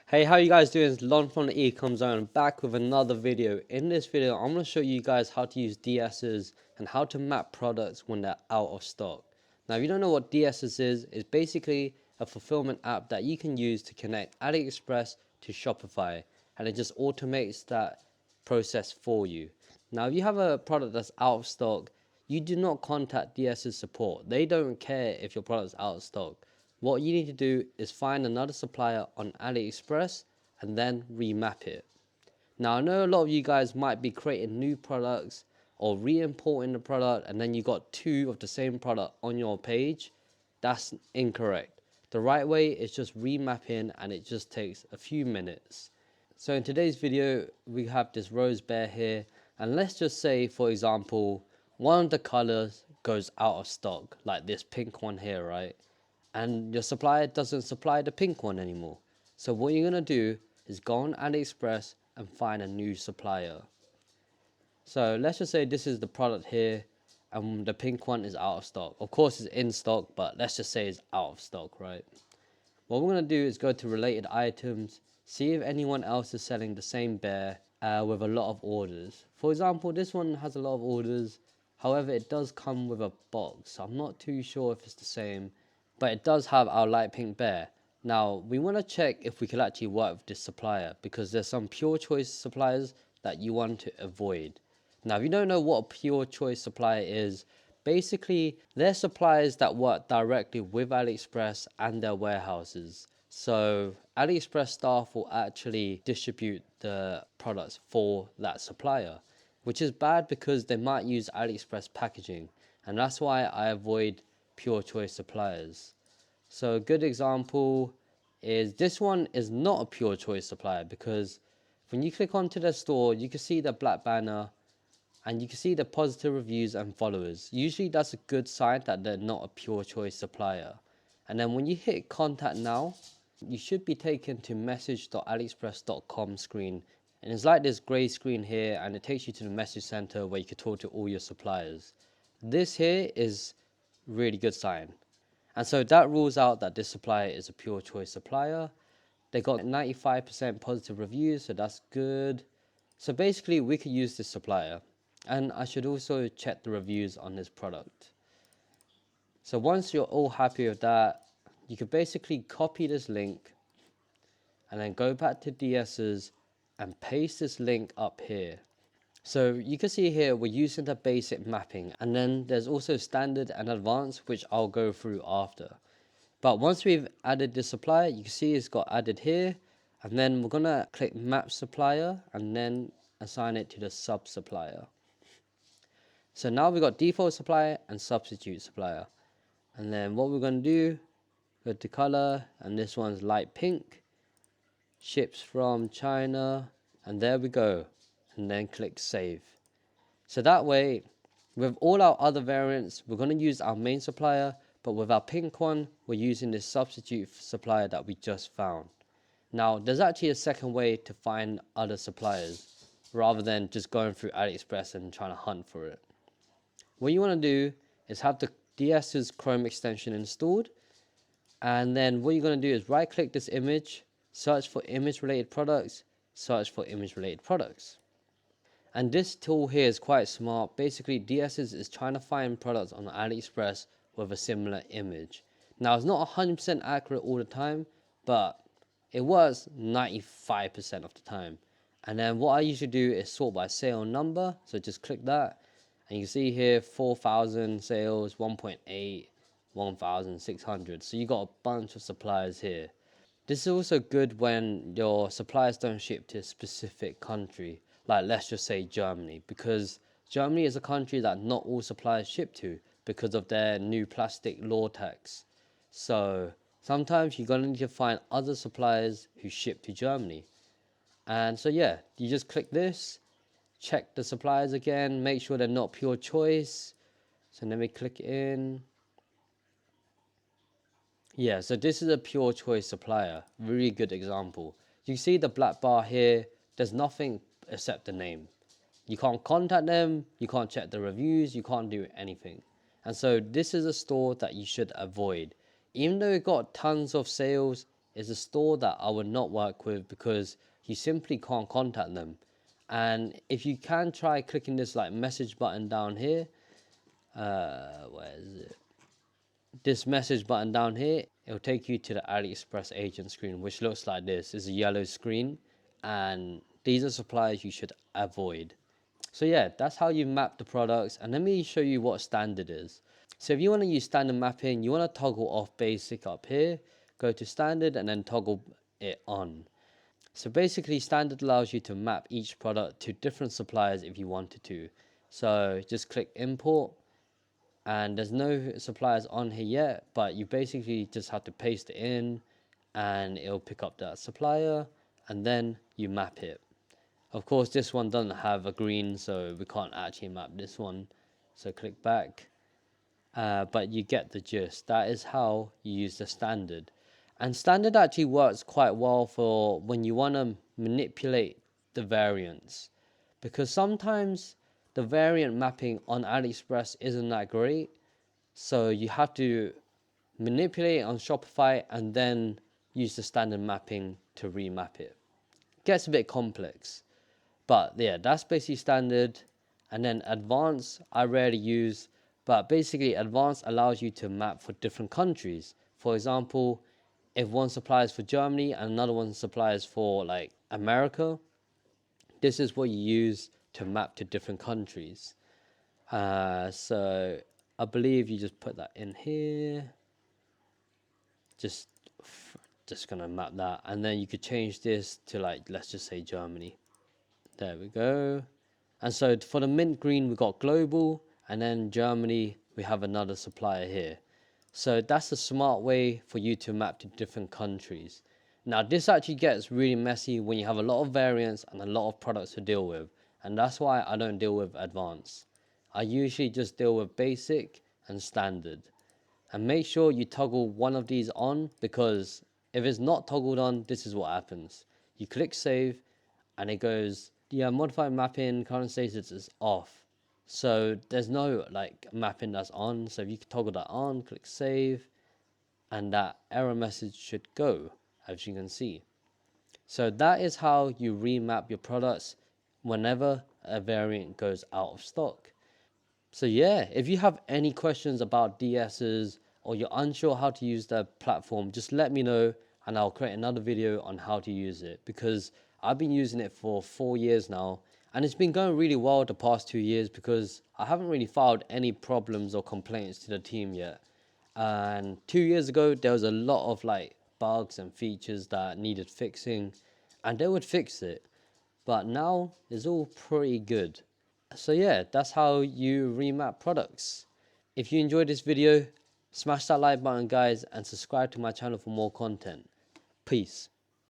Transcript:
Hey, how you guys doing? It's Lon from the ECOM Zone, back with another video. In this video, I'm going to show you guys how to use DSers and how to map products when they're out of stock. Now, if you don't know what DSers is, it's basically a fulfillment app that you can use to connect AliExpress to Shopify, and it just automates that process for you. Now, if you have a product that's out of stock, you do not contact DSers support. They don't care if your product's out of stock. What you need to do is find another supplier on AliExpress and then remap it. Now, I know a lot of you guys might be creating new products or re-importing the product and then you got two of the same product on your page. That's incorrect. The right way is just remapping, and it just takes a few minutes. So in today's video, we have this rose bear here, and let's just say, for example, one of the colors goes out of stock, like this pink one here, right? And your supplier doesn't supply the pink one anymore. So what you're going to do is go on AliExpress and find a new supplier. So let's just say this is the product here and the pink one is out of stock. Of course it's in stock, but let's just say it's out of stock, right? What we're going to do is go to related items, see if anyone else is selling the same bear with a lot of orders. For example, this one has a lot of orders. However, it does come with a box. So I'm not too sure if it's the same, but it does have our light pink bear. Now, we want to check if we can actually work with this supplier, because there's some pure choice suppliers that you want to avoid. Now, if you don't know what a pure choice supplier is, basically they're suppliers that work directly with AliExpress and their warehouses. So AliExpress staff will actually distribute the products for that supplier, which is bad because they might use AliExpress packaging, and that's why I avoid pure choice suppliers. So a good example is this one is not a pure choice supplier, because when you click onto their store, you can see the black banner and you can see the positive reviews and followers. Usually that's a good sign that they're not a pure choice supplier. And then when you hit contact now, you should be taken to message.aliexpress.com screen. And it's like this gray screen here, and it takes you to the message center where you can talk to all your suppliers. This here is really good sign. And so that rules out that this supplier is a pure choice supplier. They got 95% positive reviews, so that's good. So basically we could use this supplier. And I should also check the reviews on this product. So once you're all happy with that, you can basically copy this link and then go back to DSers and paste this link up here. So you can see here we're using the basic mapping, and then there's also standard and advanced, which I'll go through after. But once we've added this supplier, you can see it's got added here, and then we're gonna click map supplier and then assign it to the sub supplier. So now we've got default supplier and substitute supplier. And then what we're going to do, go to color, and this one's light pink, ships from China, and there we go. And then click save. So that way, with all our other variants, we're going to use our main supplier, but with our pink one, we're using this substitute supplier that we just found. Now, there's actually a second way to find other suppliers, rather than just going through AliExpress and trying to hunt for it. What you want to do is have the DSers Chrome extension installed, and then what you're going to do is right click this image, search for image related products, search for image related products. And this tool here is quite smart. Basically, DSers is trying to find products on AliExpress with a similar image. Now, it's not 100% accurate all the time, but it works 95% of the time. And then what I usually do is sort by sale number, so just click that. And you can see here 4,000 sales, 1.8, 1,600. So you got a bunch of suppliers here. This is also good when your suppliers don't ship to a specific country, like let's just say Germany, because Germany is a country that not all suppliers ship to because of their new plastic law tax. So sometimes you're going to need to find other suppliers who ship to Germany. And so yeah, you just click this. Check the suppliers again, make sure they're not pure choice. So let me click in. Yeah, so this is a pure choice supplier. Really good example. You see the black bar here, there's nothing except the name. You can't contact them, you can't check the reviews, you can't do anything. And so this is a store that you should avoid. Even though it got tons of sales, is a store that I would not work with because you simply can't contact them. And if you can try clicking this like message button down here, where is it? This message button down here, it'll take you to the AliExpress agent screen, which looks like this. It's a yellow screen, and these are suppliers you should avoid. So yeah, that's how you map the products. And let me show you what standard is. So if you want to use standard mapping, you want to toggle off basic up here, go to standard and then toggle it on. So basically standard allows you to map each product to different suppliers if you wanted to. So just click import, and there's no suppliers on here yet, but you basically just have to paste it in and it'll pick up that supplier and then you map it. Of course, this one doesn't have a green, so we can't actually map this one. So click back, but you get the gist. That is how you use the standard. And standard actually works quite well for when you want to manipulate the variants, because sometimes the variant mapping on AliExpress isn't that great. So you have to manipulate it on Shopify and then use the standard mapping to remap it. Gets a bit complex. But yeah, that's basically standard. And then advanced, I rarely use, but basically advanced allows you to map for different countries. For example, if one supplies for Germany and another one supplies for like America, this is what you use to map to different countries. So I believe you just put that in here. Just gonna map that, and then you could change this to like, let's just say Germany. There we go. And so for the mint green, we got global, and then Germany, we have another supplier here. So that's a smart way for you to map to different countries. Now this actually gets really messy when you have a lot of variants and a lot of products to deal with. And that's why I don't deal with advanced. I usually just deal with basic and standard. And make sure you toggle one of these on, because if it's not toggled on, this is what happens. You click save and it goes, yeah, modified mapping current status is off. So there's no like mapping that's on. So if you toggle that on, click save, and that error message should go, as you can see. So that is how you remap your products whenever a variant goes out of stock. So yeah, if you have any questions about DSers or you're unsure how to use the platform, just let me know and I'll create another video on how to use it, because I've been using it for 4 years now and it's been going really well the past 2 years because I haven't really filed any problems or complaints to the team yet. And 2 years ago, there was a lot of like bugs and features that needed fixing and they would fix it. But now it's all pretty good. So yeah, that's how you remap products. If you enjoyed this video, smash that like button guys and subscribe to my channel for more content. Peace.